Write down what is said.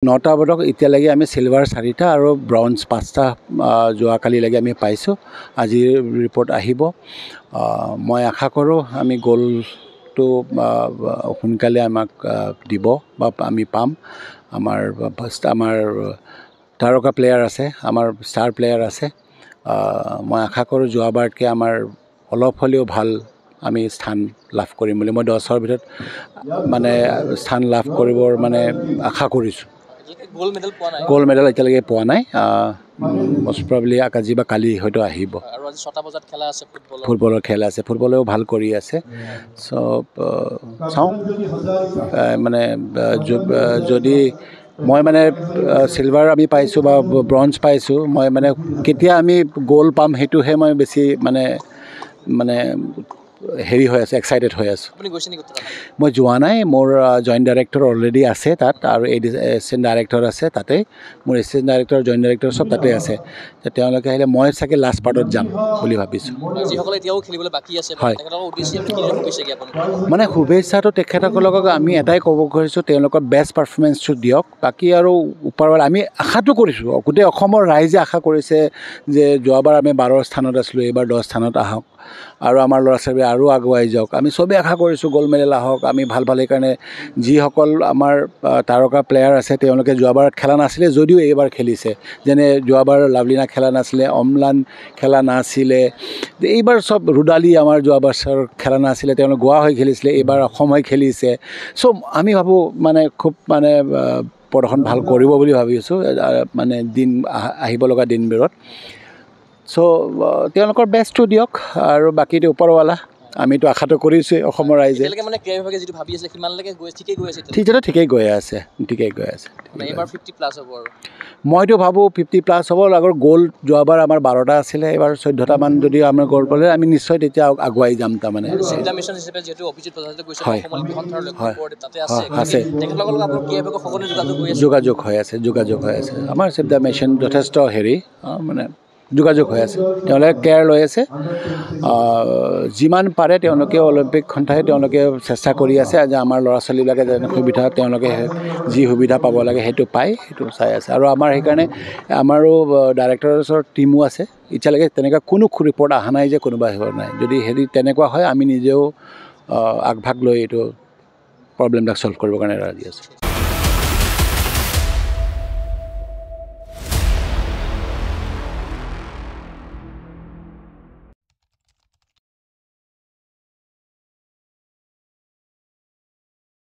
9টা পদক এতিয়ালৈকে আমি চিলভাৰ 4টা আৰু ব্ৰঞ্জ 5টা যোৱাকালিলৈকে আমি পাইছোঁ। আজিৰ ৰিপৰ্ট আহিব। মই আশা কৰোঁ আমি গ'লটো সোনকালে আমাক দিব বা আমি পাম। আমাৰ তাৰকা প্লেয়াৰ আছে, আমাৰ ষ্টাৰ প্লেয়াৰ আছে। মই আশা কৰোঁ যোৱাবাৰতকৈ আমাৰ অলপ হ'লেও ভাল আমি স্থান লাভ কৰিম বুলি মই 10ৰ ভিতৰত মানে স্থান লাভ কৰিবৰ মানে আশা কৰিছোঁ। গ'ল্ড মেডেল এতিয়ালৈকে পোৱা নাই। মষ্ট প্ৰবেবলি আজি বা কালি হয়তো আহিব। আৰু আজি 6টা বজাত খেলা আছে ফুটবলৰ খেল আছে, ফুটবলেও ভাল কৰি আছে। চ' চাওঁ মানে যদি মই মানে চিলভাৰ আমি পাইছোঁ বা ব্ৰঞ্জ পাইছোঁ, মই মানে কেতিয়া আমি গ'ল্ড পাম সেইটোহে মই বেছি মানে হেৰি হৈ আছে, এক্সাইটেড হৈ আছোঁ। মই যোৱা নাই, মোৰ জইণ্ট ডাইৰেক্টৰ অলৰেডি আছে তাত আৰু এছিষ্টেণ্ট ডাইৰেক্টৰ আছে তাতে। মোৰ এছিষ্টেণ্ট ডাইৰেক্টৰ জইণ্ট ডাইৰেক্টৰ চব তাতে আছে। তেওঁলোকে আহিলে মই চাগে লাষ্ট পাৰ্টত যাম বুলি ভাবিছোঁ। হয়, মানে শুভেচ্ছাটো তেখেতসকলক আমি এটাই ক'ব খুজিছোঁ, তেওঁলোকৰ বেষ্ট পাৰফৰ্মেঞ্চটো দিয়ক। বাকী আৰু ওপৰৱালা আমি আশাটো কৰিছোঁ, গোটেই অসমৰ ৰাইজে আশা কৰিছে যে যোৱাবাৰ আমি 12 স্থানত আছিলোঁ, এইবাৰ 10 স্থানত আহক আৰু আমাৰ ল'ৰা ছোৱালী আৰু আগুৱাই যাওক। আমি চবেই আশা কৰিছোঁ গ'ল্ড মেডেল আহক, আমি ভাল সেইকাৰণে যিসকল আমাৰ তাৰকা প্লেয়াৰ আছে তেওঁলোকে যোৱাবাৰ খেলা নাছিলে যদিও এইবাৰ খেলিছে। যেনে যোৱাবাৰ লাভলীনা খেলা নাছিলে, অম্লান খেলা নাছিলে, এইবাৰ চব ৰুদালি আমাৰ যোৱাবাৰ খেলা নাছিলে, তেওঁলোক গোৱা হৈ খেলিছিলে, এইবাৰ অসম হৈ খেলিছে। চ' আমি ভাবোঁ মানে খুব মানে প্ৰদৰ্শন ভাল কৰিব বুলি ভাবিছোঁ মানে আহিব লগা দিনবোৰত। চ' তেওঁলোকৰ বেষ্টটো দিয়ক আৰু বাকীটো ওপৰৱালা। আমিতো আশাটো কৰিছোঁৱেই অসমৰ ৰাইজে। ঠিকেই গৈ আছে। মইতো ভাবোঁ 50+ হ'ব। আগৰ গ'ল্ড যোৱাবাৰ আমাৰ 12টা আছিলে, এইবাৰ 14টামান যদি আমাৰ গ'ল্ড পালে আমি নিশ্চয় তেতিয়া আগুৱাই যাম তাৰমানে। আছে, যোগাযোগ হৈ আছে। আমাৰ চিফ দ্য মিছন যথেষ্ট মানে যোগাযোগ হৈ আছে, তেওঁলোকে কেয়াৰ লৈ আছে। যিমান পাৰে তেওঁলোকে অলিম্পিক সন্থাই তেওঁলোকে চেষ্টা কৰি আছে যে আমাৰ ল'ৰা ছোৱালীবিলাকে যেনে সুবিধা তেওঁলোকে যি সুবিধা পাব লাগে সেইটো পায়, সেইটো চাই আছে। আৰু আমাৰ সেইকাৰণে আমাৰো ডাইৰেক্টৰছৰ টীমো আছে। এতিয়ালৈকে তেনেকুৱা কোনো ৰিপৰ্ট অহা নাই যে কোনোবা নাই। যদি তেনেকুৱা হয় আমি নিজেও আগভাগ লৈ এইটো প্ৰব্লেমবিলাক ছল্ভ কৰিবৰ কাৰণে ৰাজি আছোঁ।